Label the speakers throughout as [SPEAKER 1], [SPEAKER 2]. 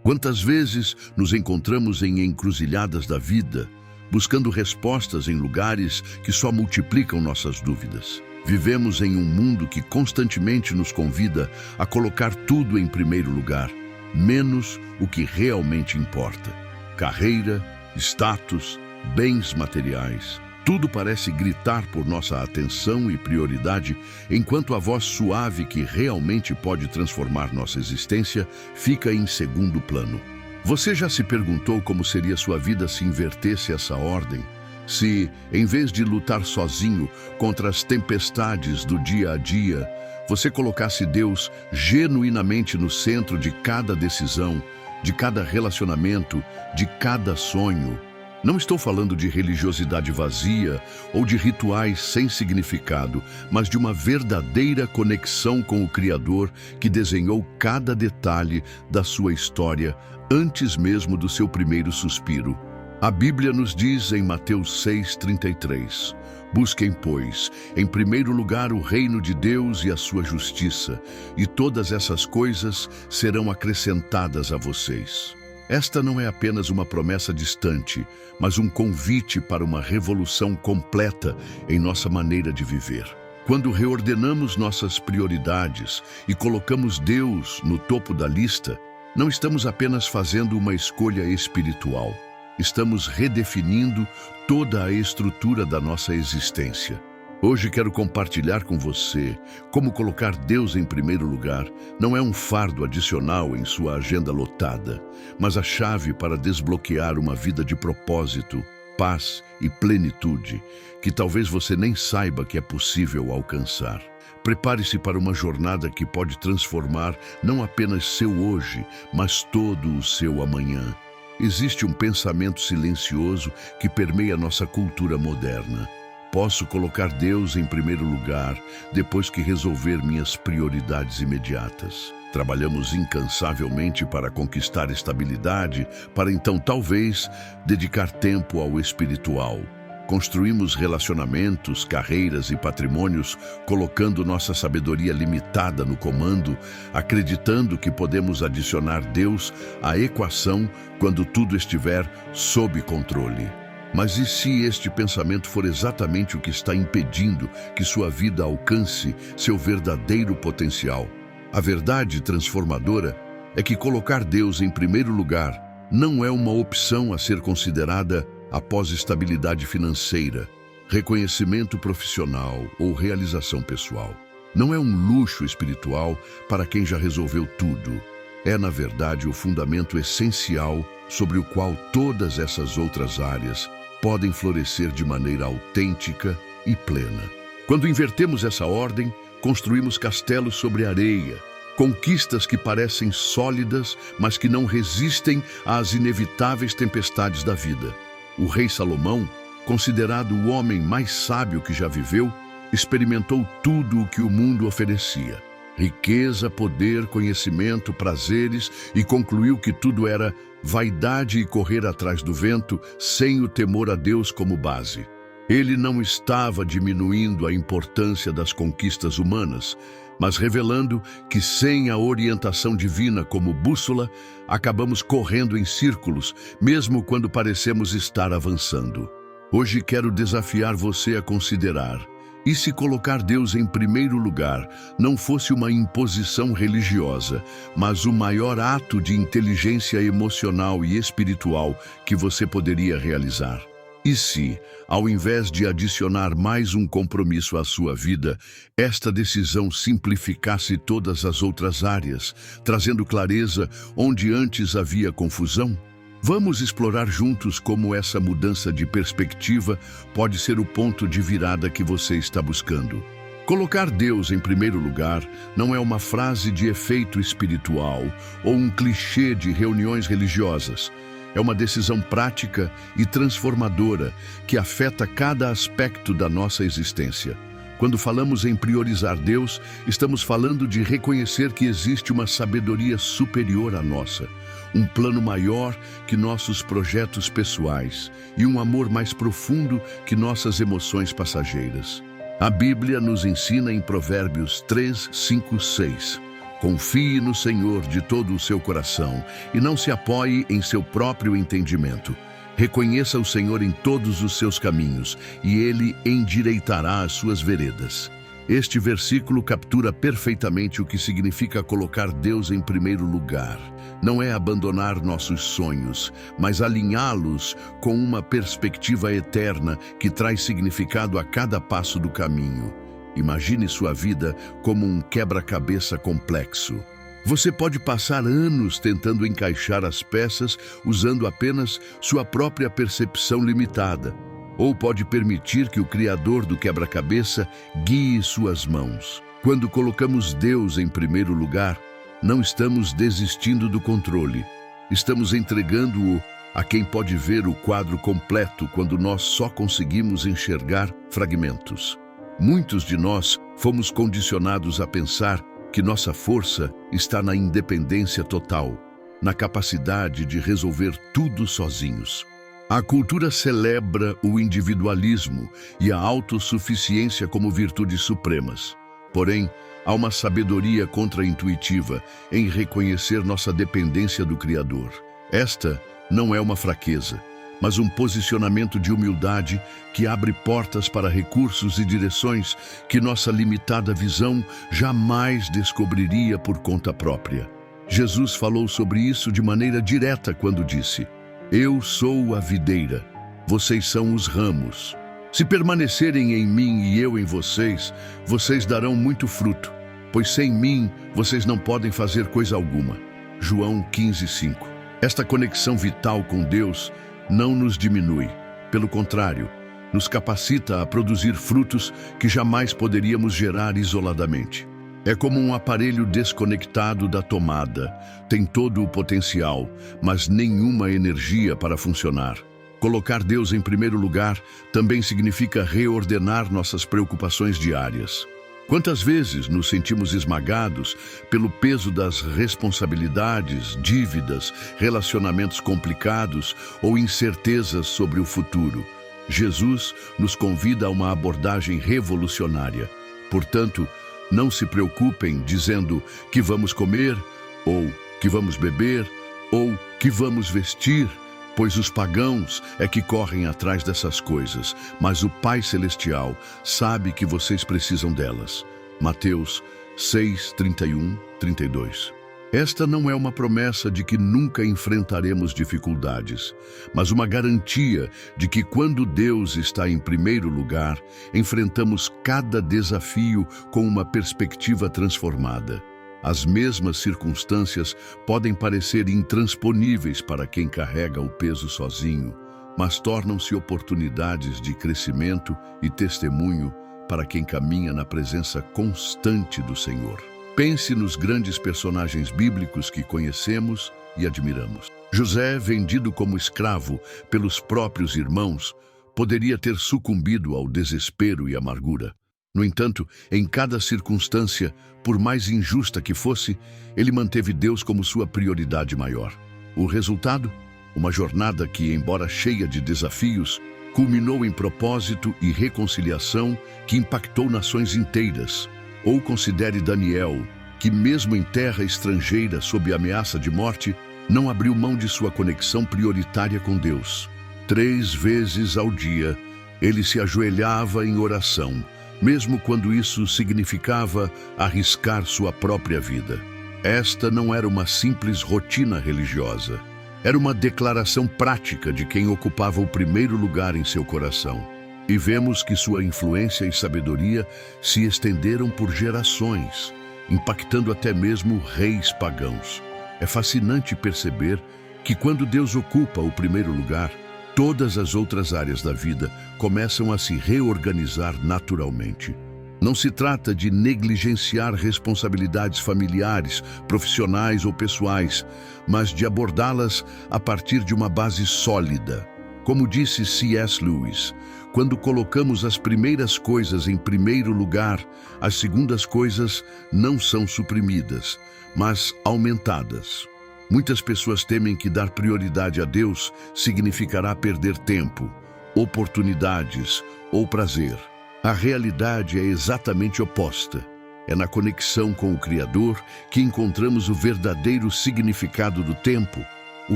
[SPEAKER 1] Quantas vezes nos encontramos em encruzilhadas da vida, buscando respostas em lugares que só multiplicam nossas dúvidas. Vivemos em um mundo que constantemente nos convida a colocar tudo em primeiro lugar, menos o que realmente importa. Carreira, status, bens materiais. Tudo parece gritar por nossa atenção e prioridade, enquanto a voz suave que realmente pode transformar nossa existência fica em segundo plano. Você já se perguntou como seria sua vida se invertesse essa ordem? Se, em vez de lutar sozinho contra as tempestades do dia a dia, você colocasse Deus genuinamente no centro de cada decisão, de cada relacionamento, de cada sonho? Não estou falando de religiosidade vazia ou de rituais sem significado, mas de uma verdadeira conexão com o Criador que desenhou cada detalhe da sua história antes mesmo do seu primeiro suspiro. A Bíblia nos diz em Mateus 6,33: Busquem, pois, em primeiro lugar o reino de Deus e a sua justiça, e todas essas coisas serão acrescentadas a vocês. Esta não é apenas uma promessa distante, mas um convite para uma revolução completa em nossa maneira de viver. Quando reordenamos nossas prioridades e colocamos Deus no topo da lista, não estamos apenas fazendo uma escolha espiritual, estamos redefinindo toda a estrutura da nossa existência. Hoje quero compartilhar com você como colocar Deus em primeiro lugar não é um fardo adicional em sua agenda lotada, mas a chave para desbloquear uma vida de propósito, paz e plenitude, que talvez você nem saiba que é possível alcançar. Prepare-se para uma jornada que pode transformar não apenas seu hoje, mas todo o seu amanhã. Existe um pensamento silencioso que permeia nossa cultura moderna. Posso colocar Deus em primeiro lugar depois que resolver minhas prioridades imediatas. Trabalhamos incansavelmente para conquistar estabilidade, para então talvez dedicar tempo ao espiritual. Construímos relacionamentos, carreiras e patrimônios, colocando nossa sabedoria limitada no comando, acreditando que podemos adicionar Deus à equação quando tudo estiver sob controle. Mas e se este pensamento for exatamente o que está impedindo que sua vida alcance seu verdadeiro potencial? A verdade transformadora é que colocar Deus em primeiro lugar não é uma opção a ser considerada após estabilidade financeira, reconhecimento profissional ou realização pessoal. Não é um luxo espiritual para quem já resolveu tudo. É, na verdade, o fundamento essencial sobre o qual todas essas outras áreas podem florescer de maneira autêntica e plena. Quando invertemos essa ordem, construímos castelos sobre areia, conquistas que parecem sólidas, mas que não resistem às inevitáveis tempestades da vida. O rei Salomão, considerado o homem mais sábio que já viveu, experimentou tudo o que o mundo oferecia: riqueza, poder, conhecimento, prazeres, e concluiu que tudo era vaidade e correr atrás do vento, sem o temor a Deus como base. Ele não estava diminuindo a importância das conquistas humanas, mas revelando que sem a orientação divina como bússola, acabamos correndo em círculos, mesmo quando parecemos estar avançando. Hoje quero desafiar você a considerar: e se colocar Deus em primeiro lugar não fosse uma imposição religiosa, mas o maior ato de inteligência emocional e espiritual que você poderia realizar? E se, ao invés de adicionar mais um compromisso à sua vida, esta decisão simplificasse todas as outras áreas, trazendo clareza onde antes havia confusão? Vamos explorar juntos como essa mudança de perspectiva pode ser o ponto de virada que você está buscando. Colocar Deus em primeiro lugar não é uma frase de efeito espiritual ou um clichê de reuniões religiosas. É uma decisão prática e transformadora que afeta cada aspecto da nossa existência. Quando falamos em priorizar Deus, estamos falando de reconhecer que existe uma sabedoria superior à nossa, um plano maior que nossos projetos pessoais e um amor mais profundo que nossas emoções passageiras. A Bíblia nos ensina em Provérbios 3, 5, 6: Confie no Senhor de todo o seu coração e não se apoie em seu próprio entendimento. Reconheça o Senhor em todos os seus caminhos e Ele endireitará as suas veredas. Este versículo captura perfeitamente o que significa colocar Deus em primeiro lugar. Não é abandonar nossos sonhos, mas alinhá-los com uma perspectiva eterna que traz significado a cada passo do caminho. Imagine sua vida como um quebra-cabeça complexo. Você pode passar anos tentando encaixar as peças usando apenas sua própria percepção limitada. Ou pode permitir que o Criador do quebra-cabeça guie suas mãos. Quando colocamos Deus em primeiro lugar, não estamos desistindo do controle. Estamos entregando-o a quem pode ver o quadro completo quando nós só conseguimos enxergar fragmentos. Muitos de nós fomos condicionados a pensar que nossa força está na independência total, na capacidade de resolver tudo sozinhos. A cultura celebra o individualismo e a autossuficiência como virtudes supremas. Porém, há uma sabedoria contraintuitiva em reconhecer nossa dependência do Criador. Esta não é uma fraqueza, mas um posicionamento de humildade que abre portas para recursos e direções que nossa limitada visão jamais descobriria por conta própria. Jesus falou sobre isso de maneira direta quando disse: Eu sou a videira, vocês são os ramos. Se permanecerem em mim e eu em vocês, vocês darão muito fruto, pois sem mim vocês não podem fazer coisa alguma. João 15:5. Esta conexão vital com Deus não nos diminui, pelo contrário, nos capacita a produzir frutos que jamais poderíamos gerar isoladamente. É como um aparelho desconectado da tomada. Tem todo o potencial, mas nenhuma energia para funcionar. Colocar Deus em primeiro lugar também significa reordenar nossas preocupações diárias. Quantas vezes nos sentimos esmagados pelo peso das responsabilidades, dívidas, relacionamentos complicados ou incertezas sobre o futuro? Jesus nos convida a uma abordagem revolucionária. Portanto, não se preocupem dizendo que vamos comer, ou que vamos beber, ou que vamos vestir, pois os pagãos é que correm atrás dessas coisas, mas o Pai Celestial sabe que vocês precisam delas. Mateus 6:31-32. Esta não é uma promessa de que nunca enfrentaremos dificuldades, mas uma garantia de que quando Deus está em primeiro lugar, enfrentamos cada desafio com uma perspectiva transformada. As mesmas circunstâncias podem parecer intransponíveis para quem carrega o peso sozinho, mas tornam-se oportunidades de crescimento e testemunho para quem caminha na presença constante do Senhor. Pense nos grandes personagens bíblicos que conhecemos e admiramos. José, vendido como escravo pelos próprios irmãos, poderia ter sucumbido ao desespero e amargura. No entanto, em cada circunstância, por mais injusta que fosse, ele manteve Deus como sua prioridade maior. O resultado? Uma jornada que, embora cheia de desafios, culminou em propósito e reconciliação que impactou nações inteiras. Ou considere Daniel, que mesmo em terra estrangeira sob ameaça de morte, não abriu mão de sua conexão prioritária com Deus. 3 vezes ao dia, ele se ajoelhava em oração, mesmo quando isso significava arriscar sua própria vida. Esta não era uma simples rotina religiosa. Era uma declaração prática de quem ocupava o primeiro lugar em seu coração. E vemos que sua influência e sabedoria se estenderam por gerações, impactando até mesmo reis pagãos. É fascinante perceber que quando Deus ocupa o primeiro lugar, todas as outras áreas da vida começam a se reorganizar naturalmente. Não se trata de negligenciar responsabilidades familiares, profissionais ou pessoais, mas de abordá-las a partir de uma base sólida. Como disse C.S. Lewis, quando colocamos as primeiras coisas em primeiro lugar, as segundas coisas não são suprimidas, mas aumentadas. Muitas pessoas temem que dar prioridade a Deus significará perder tempo, oportunidades ou prazer. A realidade é exatamente oposta. É na conexão com o Criador que encontramos o verdadeiro significado do tempo, o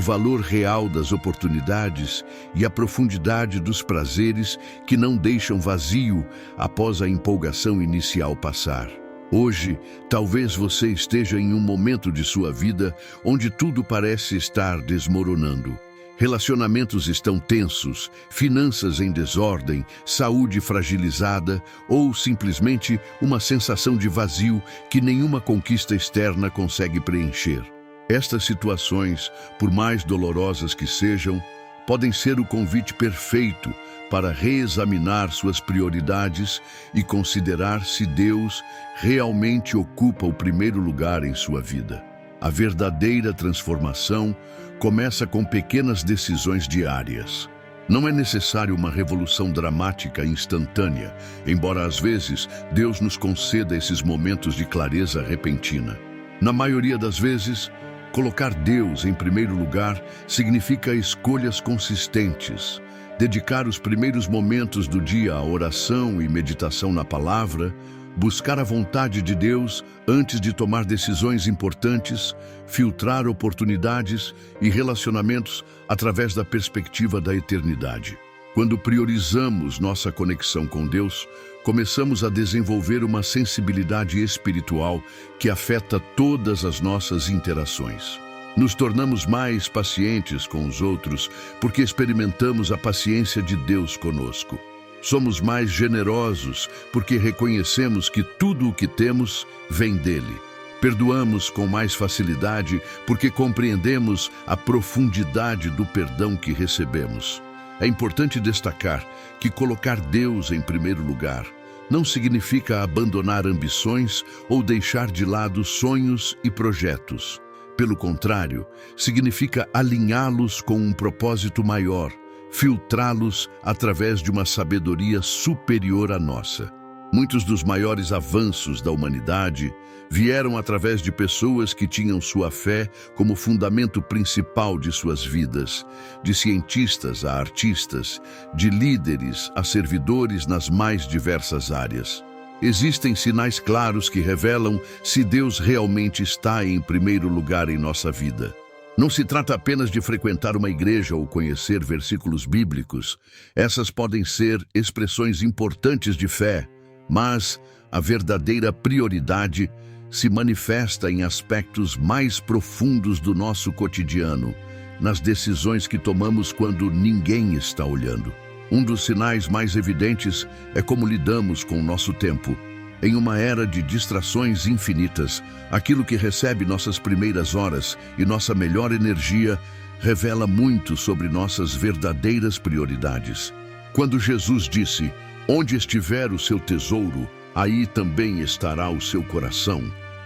[SPEAKER 1] valor real das oportunidades e a profundidade dos prazeres que não deixam vazio após a empolgação inicial passar. Hoje, talvez você esteja em um momento de sua vida onde tudo parece estar desmoronando. Relacionamentos estão tensos, finanças em desordem, saúde fragilizada ou simplesmente uma sensação de vazio que nenhuma conquista externa consegue preencher. Estas situações, por mais dolorosas que sejam, podem ser o convite perfeito para reexaminar suas prioridades e considerar se Deus realmente ocupa o primeiro lugar em sua vida. A verdadeira transformação começa com pequenas decisões diárias. Não é necessário uma revolução dramática instantânea, embora às vezes Deus nos conceda esses momentos de clareza repentina. Na maioria das vezes, colocar Deus em primeiro lugar significa escolhas consistentes, dedicar os primeiros momentos do dia à oração e meditação na palavra, buscar a vontade de Deus antes de tomar decisões importantes, filtrar oportunidades e relacionamentos através da perspectiva da eternidade. Quando priorizamos nossa conexão com Deus, começamos a desenvolver uma sensibilidade espiritual que afeta todas as nossas interações. Nos tornamos mais pacientes com os outros porque experimentamos a paciência de Deus conosco. Somos mais generosos porque reconhecemos que tudo o que temos vem dele. Perdoamos com mais facilidade porque compreendemos a profundidade do perdão que recebemos. É importante destacar que colocar Deus em primeiro lugar não significa abandonar ambições ou deixar de lado sonhos e projetos. Pelo contrário, significa alinhá-los com um propósito maior, filtrá-los através de uma sabedoria superior à nossa. Muitos dos maiores avanços da humanidade vieram através de pessoas que tinham sua fé como fundamento principal de suas vidas, de cientistas a artistas, de líderes a servidores nas mais diversas áreas. Existem sinais claros que revelam se Deus realmente está em primeiro lugar em nossa vida. Não se trata apenas de frequentar uma igreja ou conhecer versículos bíblicos. Essas podem ser expressões importantes de fé, mas a verdadeira prioridade se manifesta em aspectos mais profundos do nosso cotidiano, nas decisões que tomamos quando ninguém está olhando. Um dos sinais mais evidentes é como lidamos com o nosso tempo. Em uma era de distrações infinitas, aquilo que recebe nossas primeiras horas e nossa melhor energia revela muito sobre nossas verdadeiras prioridades. Quando Jesus disse: "Onde estiver o seu tesouro, aí também estará o seu coração",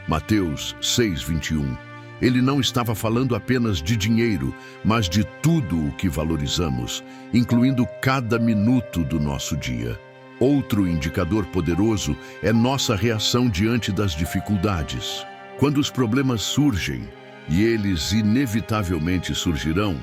[SPEAKER 1] Mateus 6:21, ele não estava falando apenas de dinheiro, mas de tudo o que valorizamos, incluindo cada minuto do nosso dia. Outro indicador poderoso é nossa reação diante das dificuldades. Quando os problemas surgem, e eles inevitavelmente surgirão,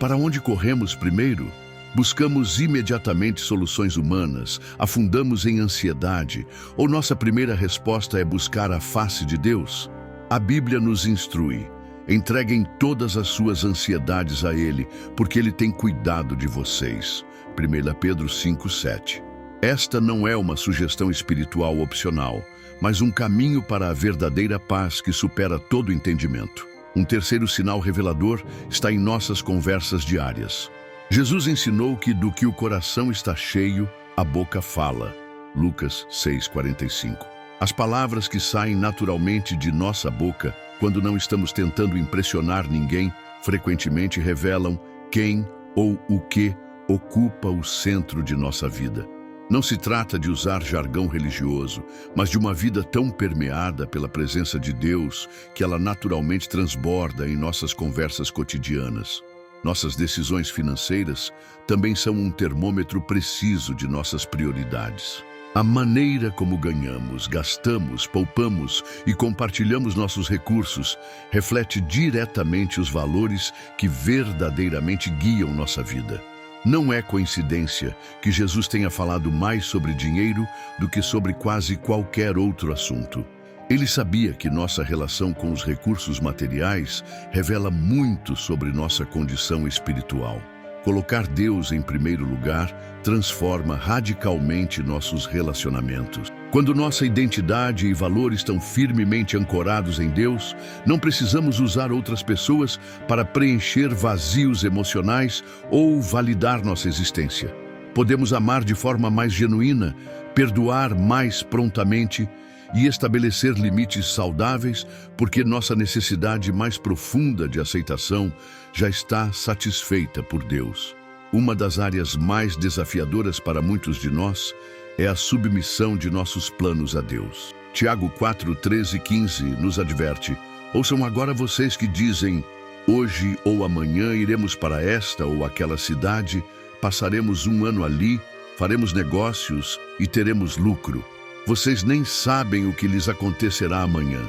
[SPEAKER 1] para onde corremos primeiro? Buscamos imediatamente soluções humanas, afundamos em ansiedade, ou nossa primeira resposta é buscar a face de Deus? A Bíblia nos instrui: entreguem todas as suas ansiedades a Ele, porque Ele tem cuidado de vocês. 1 Pedro 5:7. Esta não é uma sugestão espiritual opcional, mas um caminho para a verdadeira paz que supera todo entendimento. Um terceiro sinal revelador está em nossas conversas diárias. Jesus ensinou que do que o coração está cheio, a boca fala. Lucas 6:45. As palavras que saem naturalmente de nossa boca, quando não estamos tentando impressionar ninguém, frequentemente revelam quem ou o que ocupa o centro de nossa vida. Não se trata de usar jargão religioso, mas de uma vida tão permeada pela presença de Deus que ela naturalmente transborda em nossas conversas cotidianas. Nossas decisões financeiras também são um termômetro preciso de nossas prioridades. A maneira como ganhamos, gastamos, poupamos e compartilhamos nossos recursos reflete diretamente os valores que verdadeiramente guiam nossa vida. Não é coincidência que Jesus tenha falado mais sobre dinheiro do que sobre quase qualquer outro assunto. Ele sabia que nossa relação com os recursos materiais revela muito sobre nossa condição espiritual. Colocar Deus em primeiro lugar transforma radicalmente nossos relacionamentos. Quando nossa identidade e valor estão firmemente ancorados em Deus, não precisamos usar outras pessoas para preencher vazios emocionais ou validar nossa existência. Podemos amar de forma mais genuína, perdoar mais prontamente e estabelecer limites saudáveis, porque nossa necessidade mais profunda de aceitação já está satisfeita por Deus. Uma das áreas mais desafiadoras para muitos de nós é a submissão de nossos planos a Deus. Tiago 4, 13 e 15 nos adverte: ouçam agora vocês que dizem, hoje ou amanhã iremos para esta ou aquela cidade, passaremos um ano ali, faremos negócios e teremos lucro. Vocês nem sabem o que lhes acontecerá amanhã,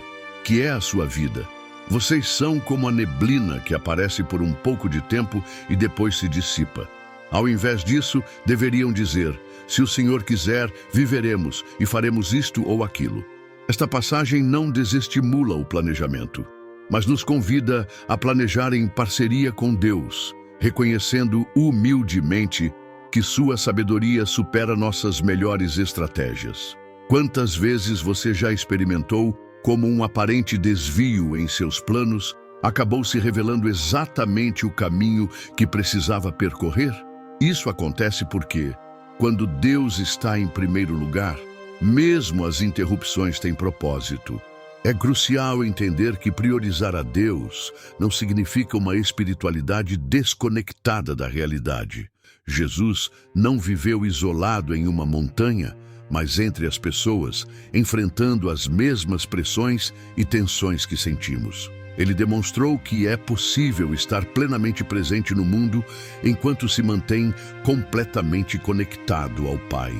[SPEAKER 1] que é a sua vida. Vocês são como a neblina que aparece por um pouco de tempo e depois se dissipa. Ao invés disso, deveriam dizer, se o Senhor quiser, viveremos e faremos isto ou aquilo. Esta passagem não desestimula o planejamento, mas nos convida a planejar em parceria com Deus, reconhecendo humildemente que sua sabedoria supera nossas melhores estratégias. Quantas vezes você já experimentou como um aparente desvio em seus planos acabou se revelando exatamente o caminho que precisava percorrer? Isso acontece porque, quando Deus está em primeiro lugar, mesmo as interrupções têm propósito. É crucial entender que priorizar a Deus não significa uma espiritualidade desconectada da realidade. Jesus não viveu isolado em uma montanha, mas entre as pessoas, enfrentando as mesmas pressões e tensões que sentimos. Ele demonstrou que é possível estar plenamente presente no mundo enquanto se mantém completamente conectado ao Pai.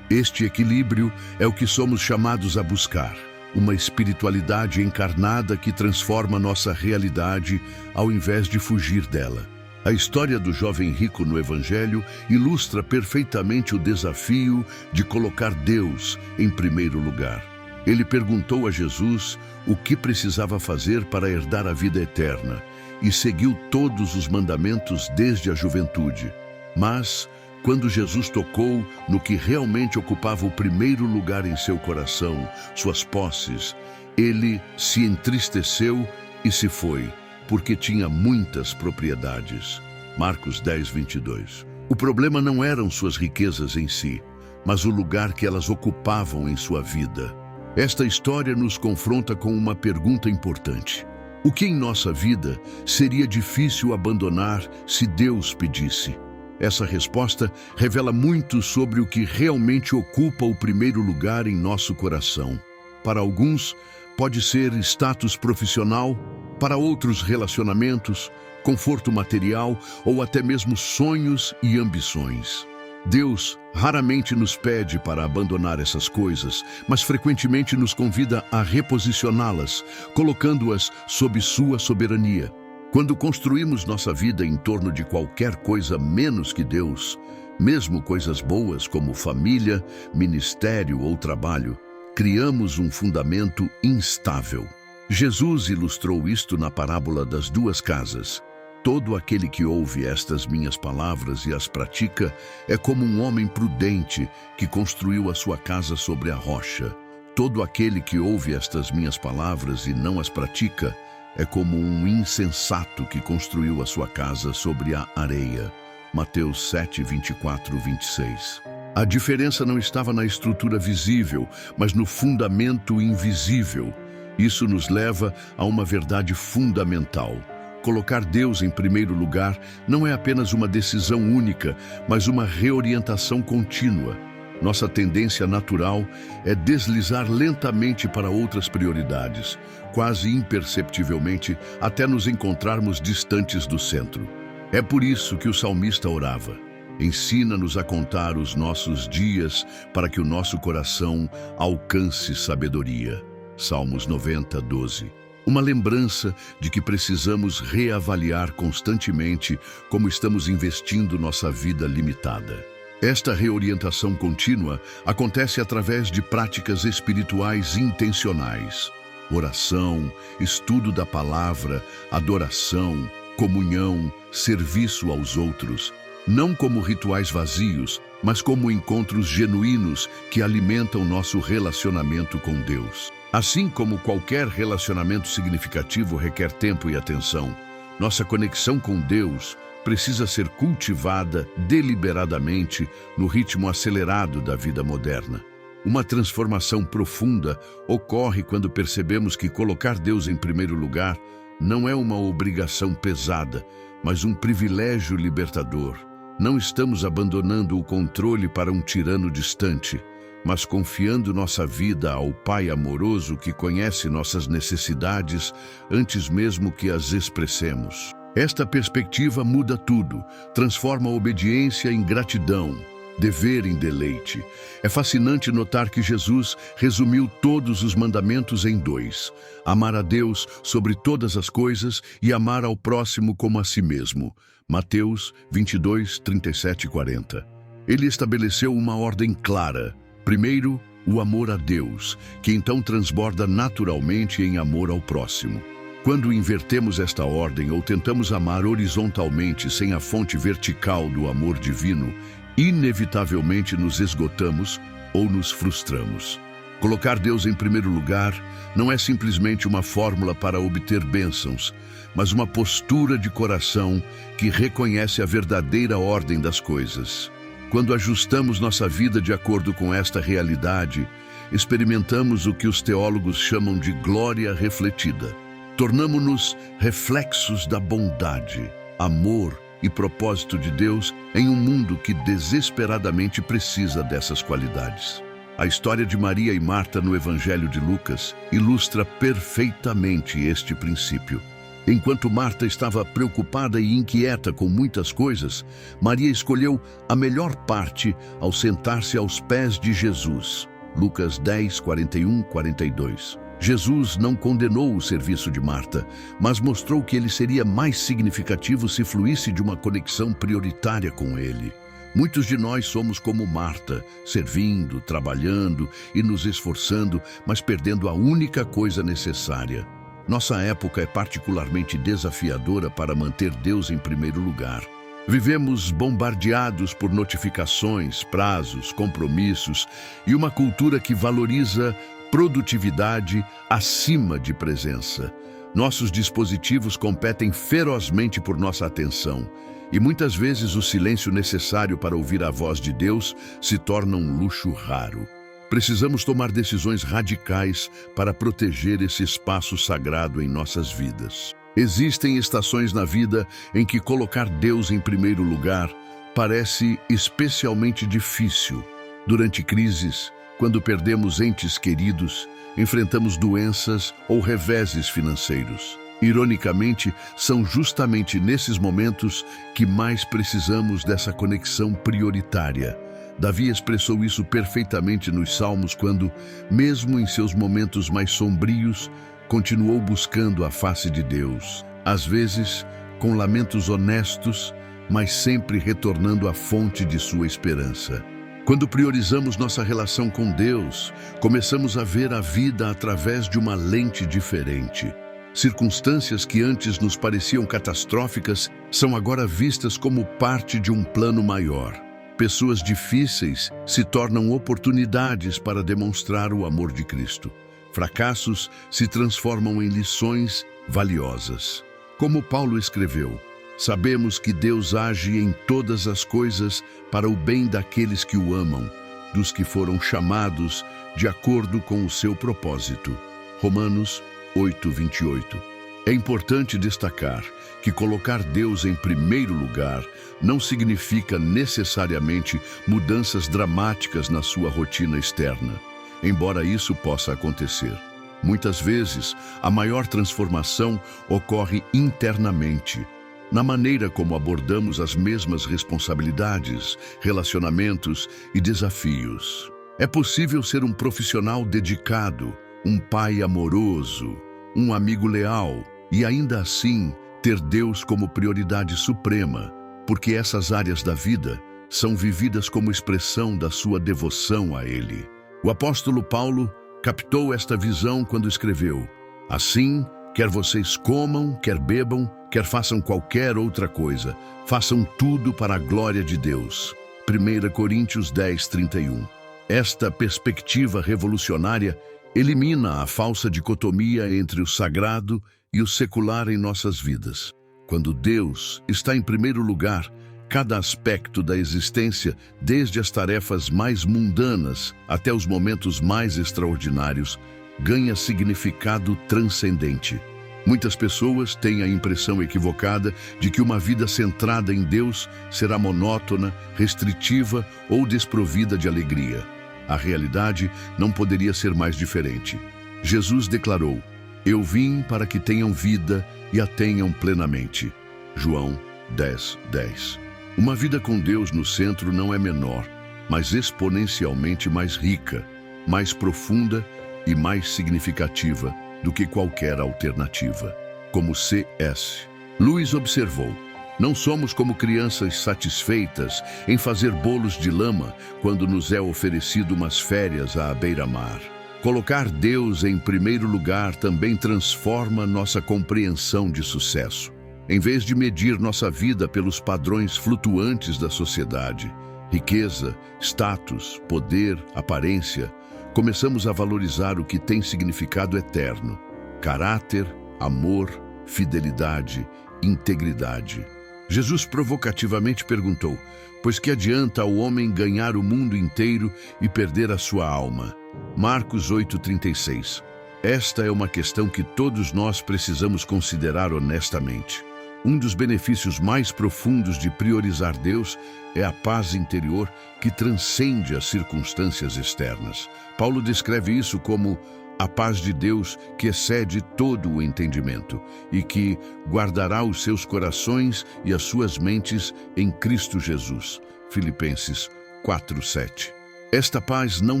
[SPEAKER 1] Este equilíbrio é o que somos chamados a buscar, uma espiritualidade encarnada que transforma nossa realidade ao invés de fugir dela. A história do jovem rico no Evangelho ilustra perfeitamente o desafio de colocar Deus em primeiro lugar. Ele perguntou a Jesus o que precisava fazer para herdar a vida eterna e seguiu todos os mandamentos desde a juventude. Mas, quando Jesus tocou no que realmente ocupava o primeiro lugar em seu coração, suas posses, ele se entristeceu e se foi, porque tinha muitas propriedades. Marcos 10, 22. O problema não eram suas riquezas em si, mas o lugar que elas ocupavam em sua vida. Esta história nos confronta com uma pergunta importante. O que em nossa vida seria difícil abandonar se Deus pedisse? Essa resposta revela muito sobre o que realmente ocupa o primeiro lugar em nosso coração. Para alguns, pode ser status profissional, para outros relacionamentos, conforto material ou até mesmo sonhos e ambições. Deus raramente nos pede para abandonar essas coisas, mas frequentemente nos convida a reposicioná-las, colocando-as sob sua soberania. Quando construímos nossa vida em torno de qualquer coisa menos que Deus, mesmo coisas boas como família, ministério ou trabalho, criamos um fundamento instável. Jesus ilustrou isto na parábola das duas casas. Todo aquele que ouve estas minhas palavras e as pratica é como um homem prudente que construiu a sua casa sobre a rocha. Todo aquele que ouve estas minhas palavras e não as pratica é como um insensato que construiu a sua casa sobre a areia. Mateus 7, 24, 26. A diferença não estava na estrutura visível, mas no fundamento invisível. Isso nos leva a uma verdade fundamental. Colocar Deus em primeiro lugar não é apenas uma decisão única, mas uma reorientação contínua. Nossa tendência natural é deslizar lentamente para outras prioridades, quase imperceptivelmente, até nos encontrarmos distantes do centro. É por isso que o salmista orava: ensina-nos a contar os nossos dias para que o nosso coração alcance sabedoria. Salmos 90, 12. Uma lembrança de que precisamos reavaliar constantemente como estamos investindo nossa vida limitada. Esta reorientação contínua acontece através de práticas espirituais intencionais. Oração, estudo da palavra, adoração, comunhão, serviço aos outros, não como rituais vazios, mas como encontros genuínos que alimentam nosso relacionamento com Deus. Assim como qualquer relacionamento significativo requer tempo e atenção, nossa conexão com Deus precisa ser cultivada deliberadamente no ritmo acelerado da vida moderna. Uma transformação profunda ocorre quando percebemos que colocar Deus em primeiro lugar não é uma obrigação pesada, mas um privilégio libertador. Não estamos abandonando o controle para um tirano distante, mas confiando nossa vida ao Pai amoroso que conhece nossas necessidades antes mesmo que as expressemos. Esta perspectiva muda tudo, transforma a obediência em gratidão, dever em deleite. É fascinante notar que Jesus resumiu todos os mandamentos em dois: amar a Deus sobre todas as coisas e amar ao próximo como a si mesmo. Mateus 22, 37 e 40. Ele estabeleceu uma ordem clara. Primeiro, o amor a Deus, que então transborda naturalmente em amor ao próximo. Quando invertemos esta ordem ou tentamos amar horizontalmente sem a fonte vertical do amor divino, inevitavelmente nos esgotamos ou nos frustramos. Colocar Deus em primeiro lugar não é simplesmente uma fórmula para obter bênçãos, mas uma postura de coração que reconhece a verdadeira ordem das coisas. Quando ajustamos nossa vida de acordo com esta realidade, experimentamos o que os teólogos chamam de glória refletida. Tornamo-nos reflexos da bondade, amor e propósito de Deus em um mundo que desesperadamente precisa dessas qualidades. A história de Maria e Marta no Evangelho de Lucas ilustra perfeitamente este princípio. Enquanto Marta estava preocupada e inquieta com muitas coisas, Maria escolheu a melhor parte ao sentar-se aos pés de Jesus. Lucas 10, 41, 42. Jesus não condenou o serviço de Marta, mas mostrou que ele seria mais significativo se fluísse de uma conexão prioritária com ele. Muitos de nós somos como Marta, servindo, trabalhando e nos esforçando, mas perdendo a única coisa necessária. Nossa época é particularmente desafiadora para manter Deus em primeiro lugar. Vivemos bombardeados por notificações, prazos, compromissos e uma cultura que valoriza produtividade acima de presença. Nossos dispositivos competem ferozmente por nossa atenção e muitas vezes o silêncio necessário para ouvir a voz de Deus se torna um luxo raro. Precisamos tomar decisões radicais para proteger esse espaço sagrado em nossas vidas. Existem estações na vida em que colocar Deus em primeiro lugar parece especialmente difícil. Durante crises, quando perdemos entes queridos, enfrentamos doenças ou reveses financeiros. Ironicamente, são justamente nesses momentos que mais precisamos dessa conexão prioritária. Davi expressou isso perfeitamente nos Salmos quando, mesmo em seus momentos mais sombrios, continuou buscando a face de Deus. Às vezes, com lamentos honestos, mas sempre retornando à fonte de sua esperança. Quando priorizamos nossa relação com Deus, começamos a ver a vida através de uma lente diferente. Circunstâncias que antes nos pareciam catastróficas são agora vistas como parte de um plano maior. Pessoas difíceis se tornam oportunidades para demonstrar o amor de Cristo. Fracassos se transformam em lições valiosas. Como Paulo escreveu, sabemos que Deus age em todas as coisas para o bem daqueles que o amam, dos que foram chamados de acordo com o seu propósito. Romanos 8, 28. É importante destacar que colocar Deus em primeiro lugar não significa necessariamente mudanças dramáticas na sua rotina externa, embora isso possa acontecer. Muitas vezes, a maior transformação ocorre internamente, na maneira como abordamos as mesmas responsabilidades, relacionamentos e desafios. É possível ser um profissional dedicado, um pai amoroso, um amigo leal e ainda assim ter Deus como prioridade suprema, porque essas áreas da vida são vividas como expressão da sua devoção a Ele. O apóstolo Paulo captou esta visão quando escreveu: assim, quer vocês comam, quer bebam, quer façam qualquer outra coisa, façam tudo para a glória de Deus. 1 Coríntios 10:31. Esta perspectiva revolucionária elimina a falsa dicotomia entre o sagrado e o secular em nossas vidas. Quando Deus está em primeiro lugar, cada aspecto da existência, desde as tarefas mais mundanas até os momentos mais extraordinários, ganha significado transcendente. Muitas pessoas têm a impressão equivocada de que uma vida centrada em Deus será monótona, restritiva ou desprovida de alegria. A realidade não poderia ser mais diferente. Jesus declarou: eu vim para que tenham vida e a tenham plenamente. João 10:10. Uma vida com Deus no centro não é menor, mas exponencialmente mais rica, mais profunda e mais significativa do que qualquer alternativa. Como C.S. Lewis observou, não somos como crianças satisfeitas em fazer bolos de lama quando nos é oferecido umas férias à beira-mar. Colocar Deus em primeiro lugar também transforma nossa compreensão de sucesso. Em vez de medir nossa vida pelos padrões flutuantes da sociedade, riqueza, status, poder, aparência, começamos a valorizar o que tem significado eterno: caráter, amor, fidelidade, integridade. Jesus provocativamente perguntou: pois que adianta ao homem ganhar o mundo inteiro e perder a sua alma? Marcos 8:36. Esta é uma questão que todos nós precisamos considerar honestamente. Um dos benefícios mais profundos de priorizar Deus é a paz interior que transcende as circunstâncias externas. Paulo descreve isso como a paz de Deus que excede todo o entendimento e que guardará os seus corações e as suas mentes em Cristo Jesus. Filipenses 4:7. Esta paz não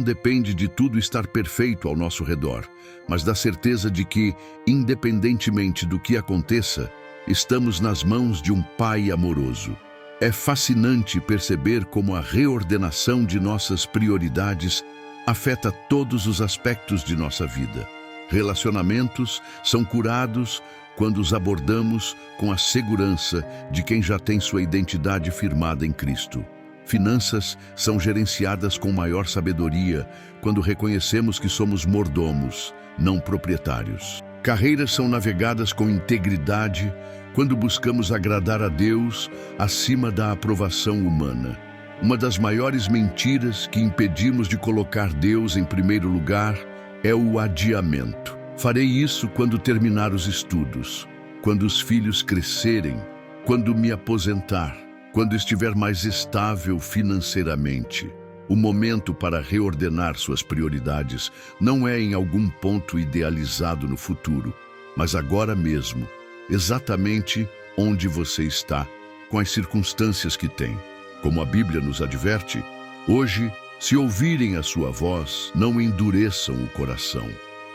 [SPEAKER 1] depende de tudo estar perfeito ao nosso redor, mas da certeza de que, independentemente do que aconteça, estamos nas mãos de um Pai amoroso. É fascinante perceber como a reordenação de nossas prioridades afeta todos os aspectos de nossa vida. Relacionamentos são curados quando os abordamos com a segurança de quem já tem sua identidade firmada em Cristo. Finanças são gerenciadas com maior sabedoria quando reconhecemos que somos mordomos, não proprietários. Carreiras são navegadas com integridade quando buscamos agradar a Deus acima da aprovação humana. Uma das maiores mentiras que impedimos de colocar Deus em primeiro lugar é o adiamento. Farei isso quando terminar os estudos, quando os filhos crescerem, quando me aposentar, quando estiver mais estável financeiramente. O momento para reordenar suas prioridades não é em algum ponto idealizado no futuro, mas agora mesmo, exatamente onde você está, com as circunstâncias que tem. Como a Bíblia nos adverte, hoje, se ouvirem a sua voz, não endureçam o coração.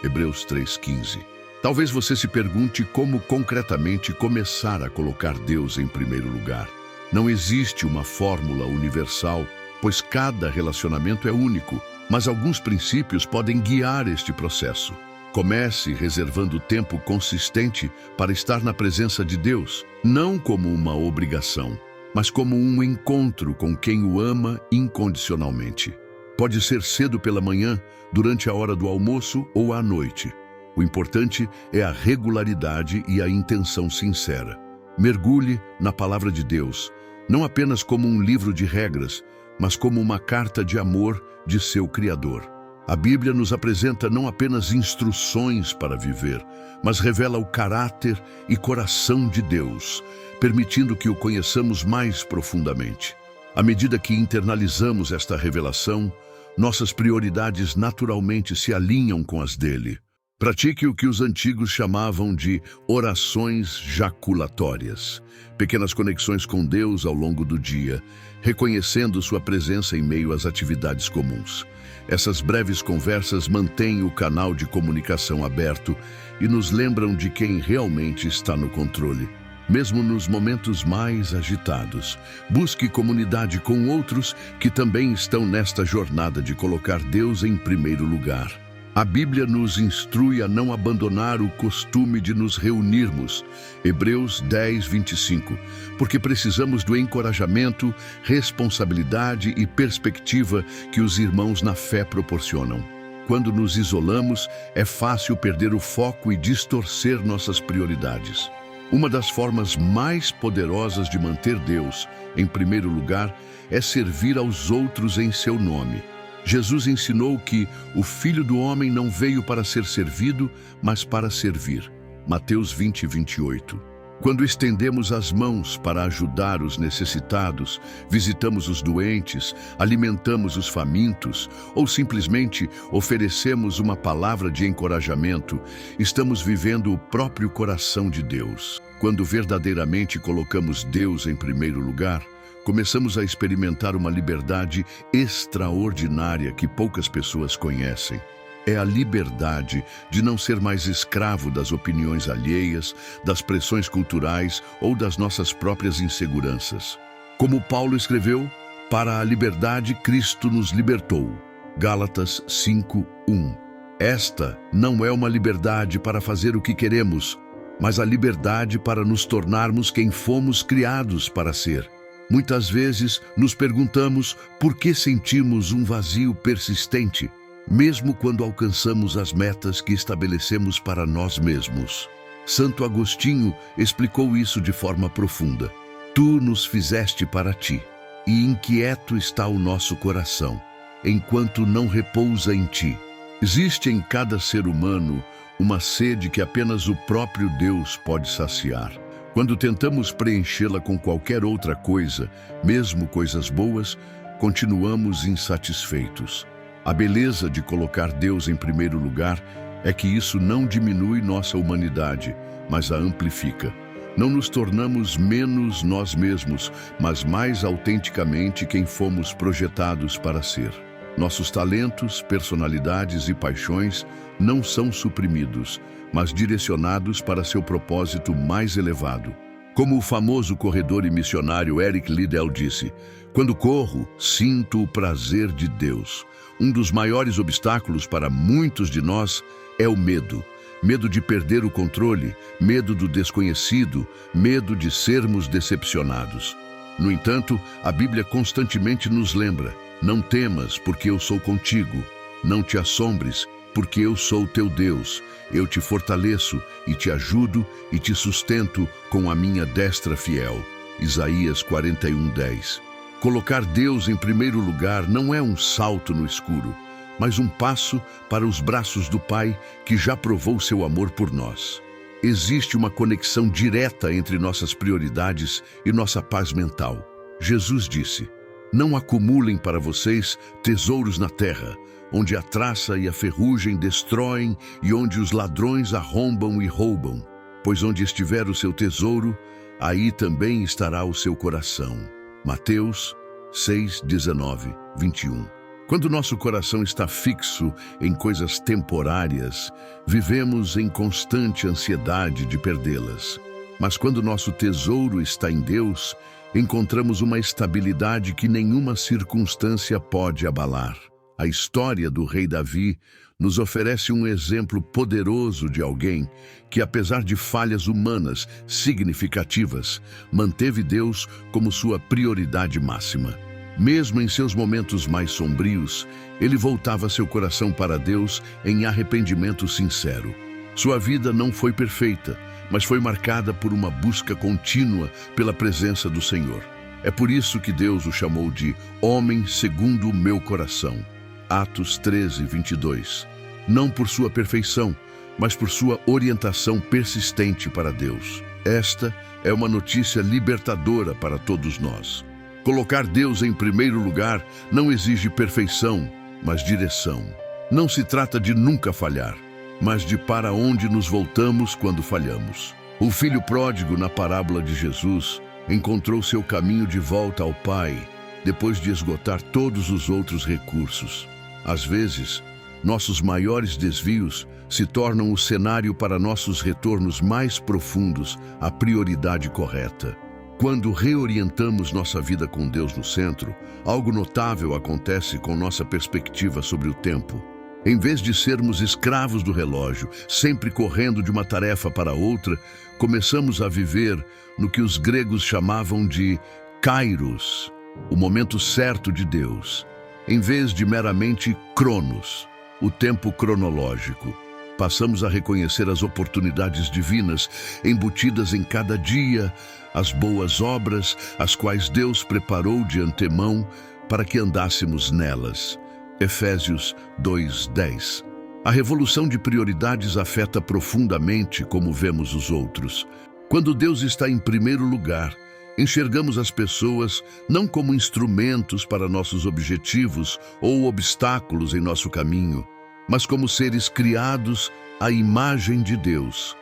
[SPEAKER 1] Hebreus 3:15. Talvez você se pergunte como concretamente começar a colocar Deus em primeiro lugar. Não existe uma fórmula universal, pois cada relacionamento é único, mas alguns princípios podem guiar este processo. Comece reservando tempo consistente para estar na presença de Deus, não como uma obrigação, mas como um encontro com quem o ama incondicionalmente. Pode ser cedo pela manhã, durante a hora do almoço ou à noite. O importante é a regularidade e a intenção sincera. Mergulhe na palavra de Deus, não apenas como um livro de regras, mas como uma carta de amor de seu Criador. A Bíblia nos apresenta não apenas instruções para viver, mas revela o caráter e coração de Deus, permitindo que o conheçamos mais profundamente. À medida que internalizamos esta revelação, nossas prioridades naturalmente se alinham com as dele. Pratique o que os antigos chamavam de orações jaculatórias, pequenas conexões com Deus ao longo do dia, reconhecendo sua presença em meio às atividades comuns. Essas breves conversas mantêm o canal de comunicação aberto e nos lembram de quem realmente está no controle. mesmo nos momentos mais agitados. Busque comunidade com outros que também estão nesta jornada de colocar Deus em primeiro lugar. A Bíblia nos instrui a não abandonar o costume de nos reunirmos, Hebreus 10, 25, porque precisamos do encorajamento, responsabilidade e perspectiva que os irmãos na fé proporcionam. Quando nos isolamos, é fácil perder o foco e distorcer nossas prioridades. Uma das formas mais poderosas de manter Deus em primeiro lugar é servir aos outros em seu nome. Jesus ensinou que o Filho do Homem não veio para ser servido, mas para servir. Mateus 20, 28. Quando estendemos as mãos para ajudar os necessitados, visitamos os doentes, alimentamos os famintos ou simplesmente oferecemos uma palavra de encorajamento, estamos vivendo o próprio coração de Deus. Quando verdadeiramente colocamos Deus em primeiro lugar, começamos a experimentar uma liberdade extraordinária que poucas pessoas conhecem. É a liberdade de não ser mais escravo das opiniões alheias, das pressões culturais ou das nossas próprias inseguranças. Como Paulo escreveu, para a liberdade Cristo nos libertou. Gálatas 5:1. Esta não é uma liberdade para fazer o que queremos, mas a liberdade para nos tornarmos quem fomos criados para ser. Muitas vezes nos perguntamos por que sentimos um vazio persistente, mesmo quando alcançamos as metas que estabelecemos para nós mesmos. Santo Agostinho explicou isso de forma profunda. Tu nos fizeste para ti, e inquieto está o nosso coração, enquanto não repousa em ti. Existe em cada ser humano uma sede que apenas o próprio Deus pode saciar. Quando tentamos preenchê-la com qualquer outra coisa, mesmo coisas boas, continuamos insatisfeitos. A beleza de colocar Deus em primeiro lugar é que isso não diminui nossa humanidade, mas a amplifica. Não nos tornamos menos nós mesmos, mas mais autenticamente quem fomos projetados para ser. Nossos talentos, personalidades e paixões não são suprimidos, mas direcionados para seu propósito mais elevado. Como o famoso corredor e missionário Eric Liddell disse, quando corro, sinto o prazer de Deus. Um dos maiores obstáculos para muitos de nós é o medo. Medo de perder o controle, medo do desconhecido, medo de sermos decepcionados. No entanto, a Bíblia constantemente nos lembra, não temas, porque eu sou contigo. Não te assombres, porque eu sou teu Deus. Eu te fortaleço e te ajudo e te sustento com a minha destra fiel. Isaías 41:10. Colocar Deus em primeiro lugar não é um salto no escuro, mas um passo para os braços do Pai que já provou seu amor por nós. Existe uma conexão direta entre nossas prioridades e nossa paz mental. Jesus disse, não acumulem para vocês tesouros na terra, onde a traça e a ferrugem destroem e onde os ladrões arrombam e roubam. Pois onde estiver o seu tesouro, aí também estará o seu coração. Mateus 6, 19, 21. Quando nosso coração está fixo em coisas temporárias, vivemos em constante ansiedade de perdê-las. Mas quando nosso tesouro está em Deus, encontramos uma estabilidade que nenhuma circunstância pode abalar. A história do rei Davi nos oferece um exemplo poderoso de alguém que, apesar de falhas humanas significativas, manteve Deus como sua prioridade máxima. Mesmo em seus momentos mais sombrios, ele voltava seu coração para Deus em arrependimento sincero. Sua vida não foi perfeita, mas foi marcada por uma busca contínua pela presença do Senhor. É por isso que Deus o chamou de homem segundo o meu coração. Atos 13, 22. Não por sua perfeição, mas por sua orientação persistente para Deus. Esta é uma notícia libertadora para todos nós. Colocar Deus em primeiro lugar não exige perfeição, mas direção. Não se trata de nunca falhar, mas de para onde nos voltamos quando falhamos. O filho pródigo, na parábola de Jesus, encontrou seu caminho de volta ao Pai, depois de esgotar todos os outros recursos. Às vezes, Nossos maiores desvios se tornam o cenário para nossos retornos mais profundos à prioridade correta. Quando reorientamos nossa vida com Deus no centro, algo notável acontece com nossa perspectiva sobre o tempo. Em vez de sermos escravos do relógio, sempre correndo de uma tarefa para outra, começamos a viver no que os gregos chamavam de kairos, o momento certo de Deus, em vez de meramente cronos, o tempo cronológico. Passamos a reconhecer as oportunidades divinas embutidas em cada dia, as boas obras, as quais Deus preparou de antemão para que andássemos nelas. Efésios 2:10. A revolução de prioridades afeta profundamente como vemos os outros. Quando Deus está em primeiro lugar, enxergamos as pessoas não como instrumentos para nossos objetivos ou obstáculos em nosso caminho, mas como seres criados à imagem de Deus,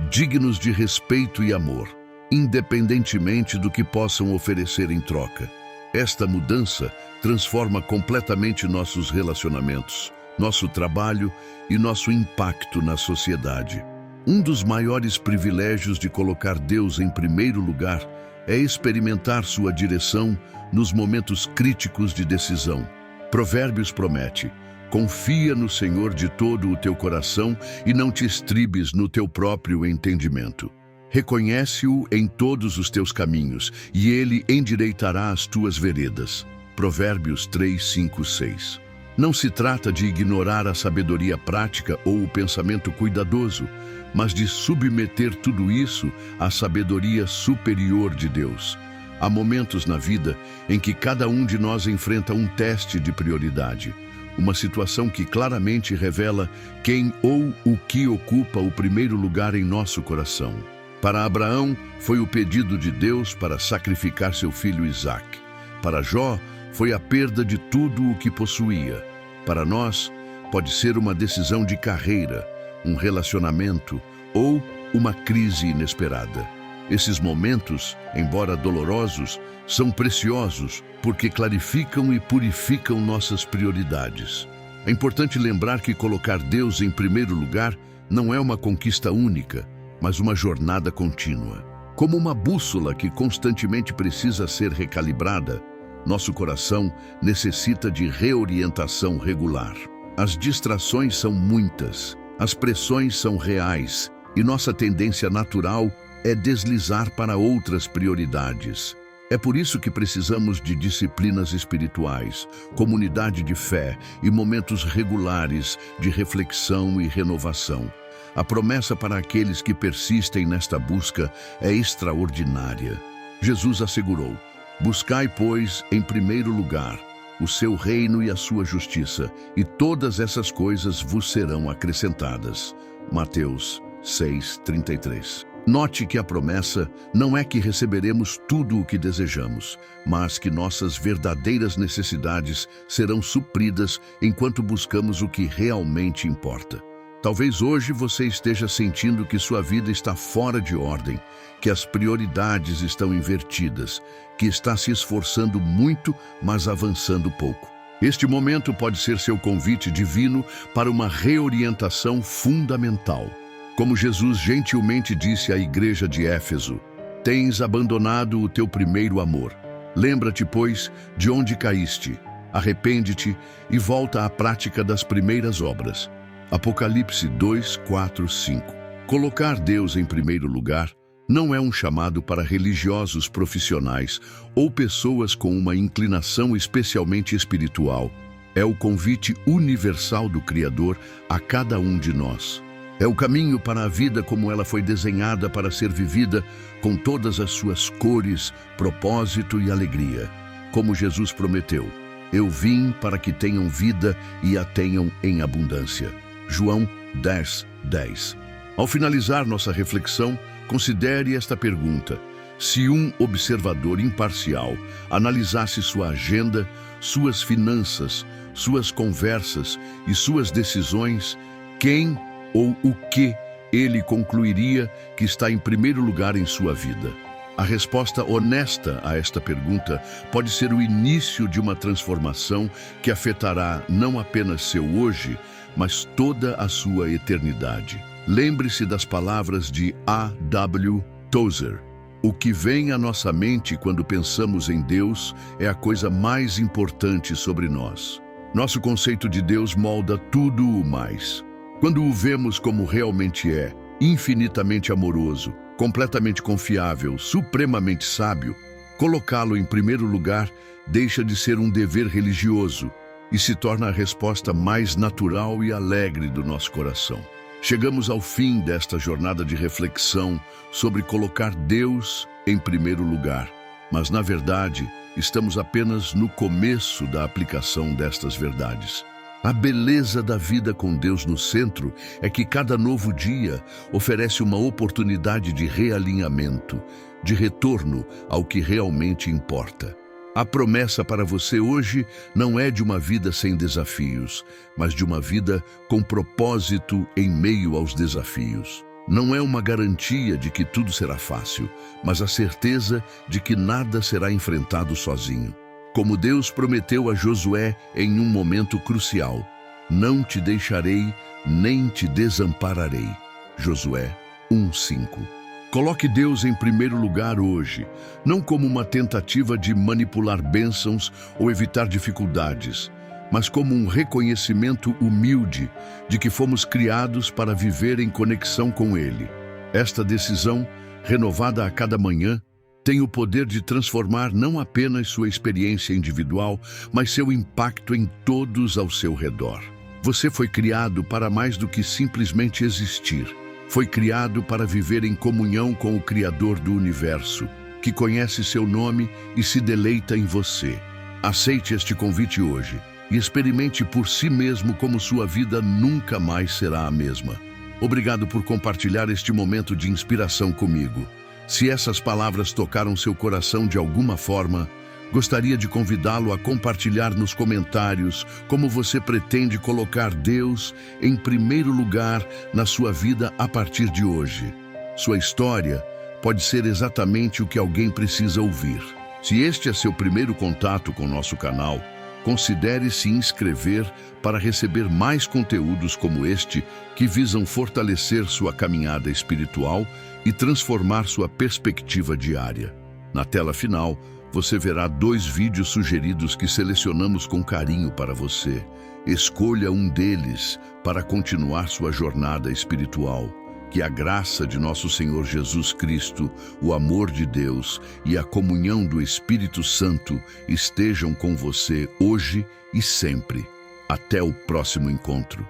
[SPEAKER 1] dignos de respeito e amor, independentemente do que possam oferecer em troca. Esta mudança transforma completamente nossos relacionamentos, nosso trabalho e nosso impacto na sociedade. Um dos maiores privilégios de colocar Deus em primeiro lugar é experimentar sua direção nos momentos críticos de decisão. Provérbios promete: confia no Senhor de todo o teu coração e não te estribes no teu próprio entendimento. Reconhece-o em todos os teus caminhos, e ele endireitará as tuas veredas. Provérbios 3, 5, 6. Não se trata de ignorar a sabedoria prática ou o pensamento cuidadoso, mas de submeter tudo isso à sabedoria superior de Deus. Há momentos na vida em que cada um de nós enfrenta um teste de prioridade, uma situação que claramente revela quem ou o que ocupa o primeiro lugar em nosso coração. Para Abraão, foi o pedido de Deus para sacrificar seu filho Isaque. Para Jó, foi a perda de tudo o que possuía. Para nós, pode ser uma decisão de carreira, um relacionamento ou uma crise inesperada. Esses momentos, embora dolorosos, são preciosos porque clarificam e purificam nossas prioridades. É importante lembrar que colocar Deus em primeiro lugar não é uma conquista única, mas uma jornada contínua. Como uma bússola que constantemente precisa ser recalibrada, nosso coração necessita de reorientação regular. As distrações são muitas, as pressões são reais e nossa tendência natural é deslizar para outras prioridades. É por isso que precisamos de disciplinas espirituais, comunidade de fé e momentos regulares de reflexão e renovação. A promessa para aqueles que persistem nesta busca é extraordinária. Jesus assegurou: buscai, pois, em primeiro lugar o seu reino e a sua justiça, e todas essas coisas vos serão acrescentadas. Mateus 6:33. Note que a promessa não é que receberemos tudo o que desejamos, mas que nossas verdadeiras necessidades serão supridas enquanto buscamos o que realmente importa. Talvez hoje você esteja sentindo que sua vida está fora de ordem, que as prioridades estão invertidas, que está se esforçando muito, mas avançando pouco. Este momento pode ser seu convite divino para uma reorientação fundamental. Como Jesus gentilmente disse à igreja de Éfeso: tens abandonado o teu primeiro amor. Lembra-te, pois, de onde caíste, arrepende-te e volta à prática das primeiras obras. Apocalipse 2, 4, 5. Colocar Deus em primeiro lugar não é um chamado para religiosos profissionais ou pessoas com uma inclinação especialmente espiritual. É o convite universal do Criador a cada um de nós. É o caminho para a vida como ela foi desenhada para ser vivida, com todas as suas cores, propósito e alegria. Como Jesus prometeu: eu vim para que tenham vida e a tenham em abundância. João 10, 10. Ao finalizar nossa reflexão, considere esta pergunta: se um observador imparcial analisasse sua agenda, suas finanças, suas conversas e suas decisões, quem ou o que ele concluiria que está em primeiro lugar em sua vida? A resposta honesta a esta pergunta pode ser o início de uma transformação que afetará não apenas seu hoje, mas toda a sua eternidade. Lembre-se das palavras de A. W. Tozer. O que vem à nossa mente quando pensamos em Deus é a coisa mais importante sobre nós. Nosso conceito de Deus molda tudo o mais. Quando o vemos como realmente é, infinitamente amoroso, completamente confiável, supremamente sábio, colocá-lo em primeiro lugar deixa de ser um dever religioso e se torna a resposta mais natural e alegre do nosso coração. Chegamos ao fim desta jornada de reflexão sobre colocar Deus em primeiro lugar, mas na verdade estamos apenas no começo da aplicação destas verdades. A beleza da vida com Deus no centro é que cada novo dia oferece uma oportunidade de realinhamento, de retorno ao que realmente importa. A promessa para você hoje não é de uma vida sem desafios, mas de uma vida com propósito em meio aos desafios. Não é uma garantia de que tudo será fácil, mas a certeza de que nada será enfrentado sozinho. Como Deus prometeu a Josué em um momento crucial: não te deixarei, nem te desampararei. Josué 1:5. Coloque Deus em primeiro lugar hoje, não como uma tentativa de manipular bênçãos ou evitar dificuldades, mas como um reconhecimento humilde de que fomos criados para viver em conexão com Ele. Esta decisão, renovada a cada manhã, tem o poder de transformar não apenas sua experiência individual, mas seu impacto em todos ao seu redor. Você foi criado para mais do que simplesmente existir. Foi criado para viver em comunhão com o Criador do Universo, que conhece seu nome e se deleita em você. Aceite este convite hoje e experimente por si mesmo como sua vida nunca mais será a mesma. Obrigado por compartilhar este momento de inspiração comigo. Se essas palavras tocaram seu coração de alguma forma, gostaria de convidá-lo a compartilhar nos comentários como você pretende colocar Deus em primeiro lugar na sua vida a partir de hoje. Sua história pode ser exatamente o que alguém precisa ouvir. Se este é seu primeiro contato com nosso canal, considere se inscrever para receber mais conteúdos como este que visam fortalecer sua caminhada espiritual e transformar sua perspectiva diária. Na tela final, você verá 2 vídeos sugeridos que selecionamos com carinho para você. Escolha um deles para continuar sua jornada espiritual. Que a graça de nosso Senhor Jesus Cristo, o amor de Deus e a comunhão do Espírito Santo estejam com você hoje e sempre. Até o próximo encontro.